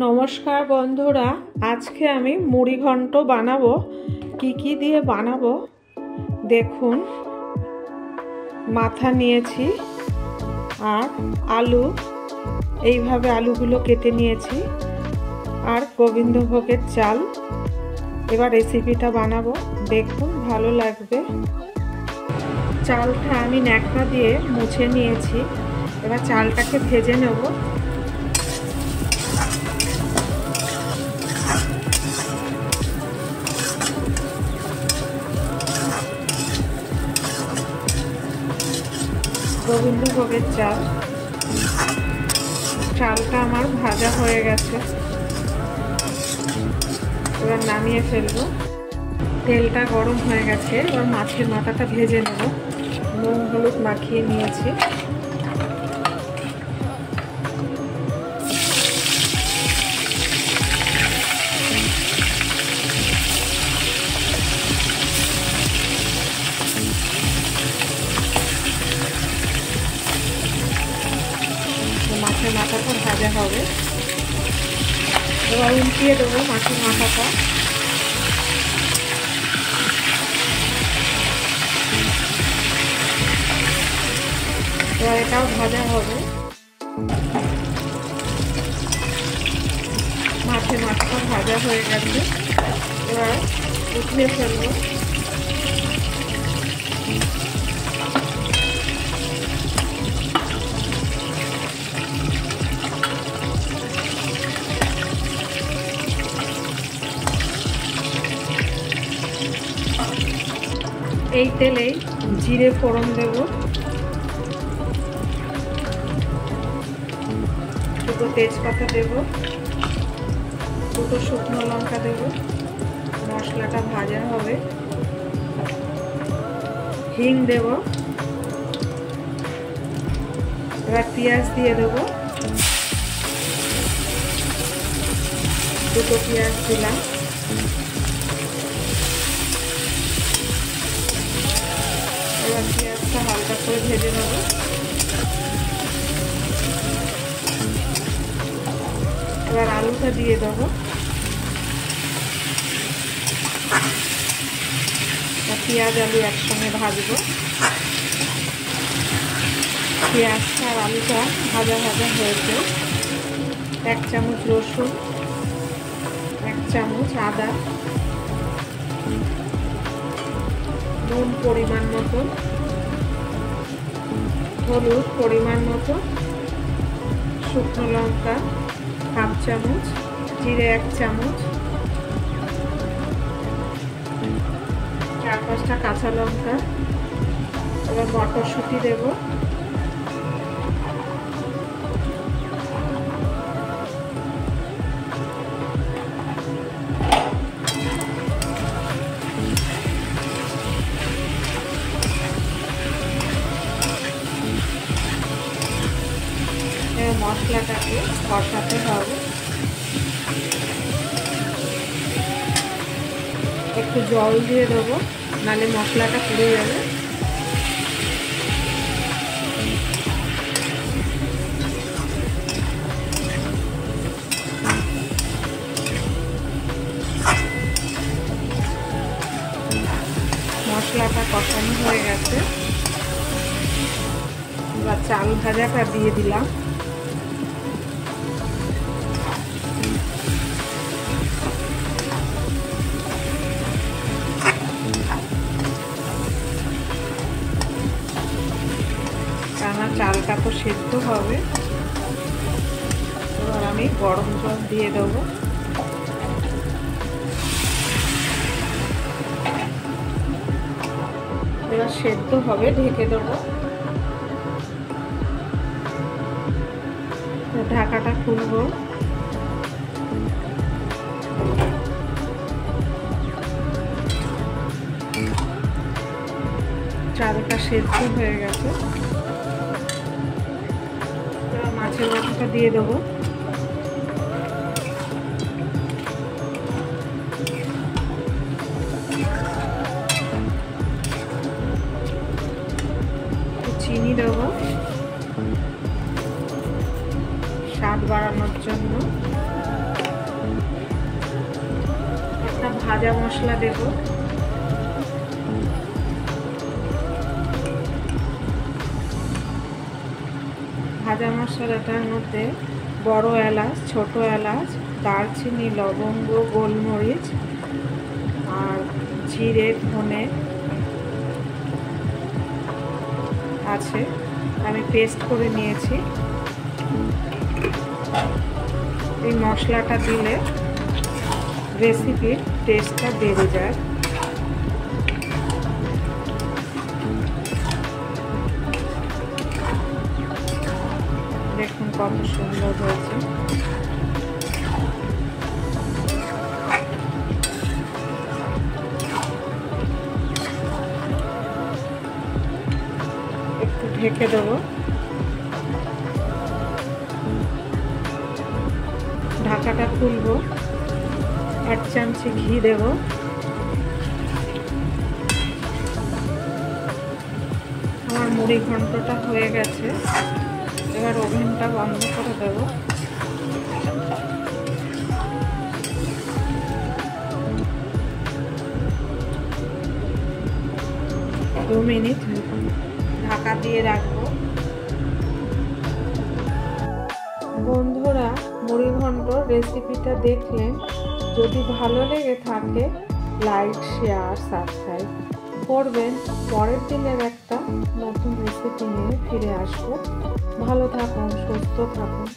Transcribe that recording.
নমস্কার বন্ধুরা, আজকে আমি মুড়ি ঘন্ট বানাবো। কি দিয়ে বানাবো দেখুন। মাথা নিয়েছি আর আলু, এইভাবে আলুগুলো কেটে নিয়েছি, আর গোবিন্দভোগের চাল। এবার রেসিপিটা বানাবো, দেখুন ভালো লাগবে। চালটা আমি ন্যাকড়া দিয়ে মুছে নিয়েছি। এবার চালটাকে ভেজে নেব। গোবিন্দভোগের চাল, চালটা আমার ভাজা হয়ে গেছে। এবার নামিয়ে ফেলবো। তেলটা গরম হয়ে গেছে, এবার মাছের মাথাটা ভেজে নেব। নুন হলুদ মাখিয়ে নিয়েছি। মাছের মাথাটা ভাজা হবে। এবার উল্টিয়ে দেবো মাছের মাথাটা। এবার এটাও ভাজা হবে। মাছের মাথাটা ভাজা হয়ে গেছে, এবার উঠিয়ে ফেলবো। এই তেলেই জিরে ফোড়ন দেব, দুটো তেজপাতা দেব, দুটো শুকনো লঙ্কা দেব। মশলাটা ভাজা হবে। হিং দেব। এবার পেঁয়াজ দিয়ে দেব, দুটো পেঁয়াজ দিলাম। এবার পেঁয়াজটা হালকা করে ভেজে নেব। এবার আলুটা দিয়ে দেবো। পেঁয়াজ আলু একসঙ্গে ভাজবো। পেঁয়াজটা আর আলুটা ভাজা ভাজা হয়েছে। 1 চামচ রসুন, 1 চামচ আদা, নুন পরিমাণ মতো, হলুদ পরিমাণ মতো, শুকনো লঙ্কা 1/2 চামচ, জিরে 1 চামচ, 4-5টা কাঁচা লঙ্কা। এবার মটরশুঁটি দেব। মশলাটাকে কষাতে হবে। একটু জল দিয়ে দেবো, নাহলে মশলাটা পুড়ে যাবে। মশলাটা কষানো হয়ে গেছে। এবার চাল ভাজাটা দিয়ে দিলাম। আমার চালটা তো সেদ্ধ হবে। এবার আমি গরম জল দিয়ে দেবো। এবার সেদ্ধ হবে, ঢেকে দেবো। ঢাকাটা খুলবো। চালটা সেদ্ধ হয়ে গেছে। মাছের মাথাটা দিয়ে দেবো। চিনি দেবো স্বাদ বাড়ানোর জন্য। ভাজা মশলা দেব। ভাজা মশলাটার মধ্যে বড় এলাচ, ছোট এলাচ, দারচিনি, লবঙ্গ, গোলমরিচ আর জিরে, ধনে আছে, আমি পেস্ট করে নিয়েছি। এই মশলাটা দিলে রেসিপির টেস্টটা বেড়ে যায়। দেখুন কত সুন্দর হয়েছে। একটু ঢেকে দেবো। ঢাকাটা খুলবো, 1 চামচি ঘি দেব। আমার মুড়ি ঘন্টটা হয়ে গেছে, এবার ওভেনটা বন্ধ করে দেব। 2 মিনিট ঢাকা দিয়ে রাখবো। বন্ধুরা, মুড়ি ঘন্ট রেসিপিটা দেখলেন, যদি ভালো লেগে থাকে লাইক, শেয়ার, সাবস্ক্রাইব করবেন। পরের দিনের একটা নতুন রেসিপি নিয়ে ফিরে আসবো। ভালো থাকুন, সুস্থ থাকুন।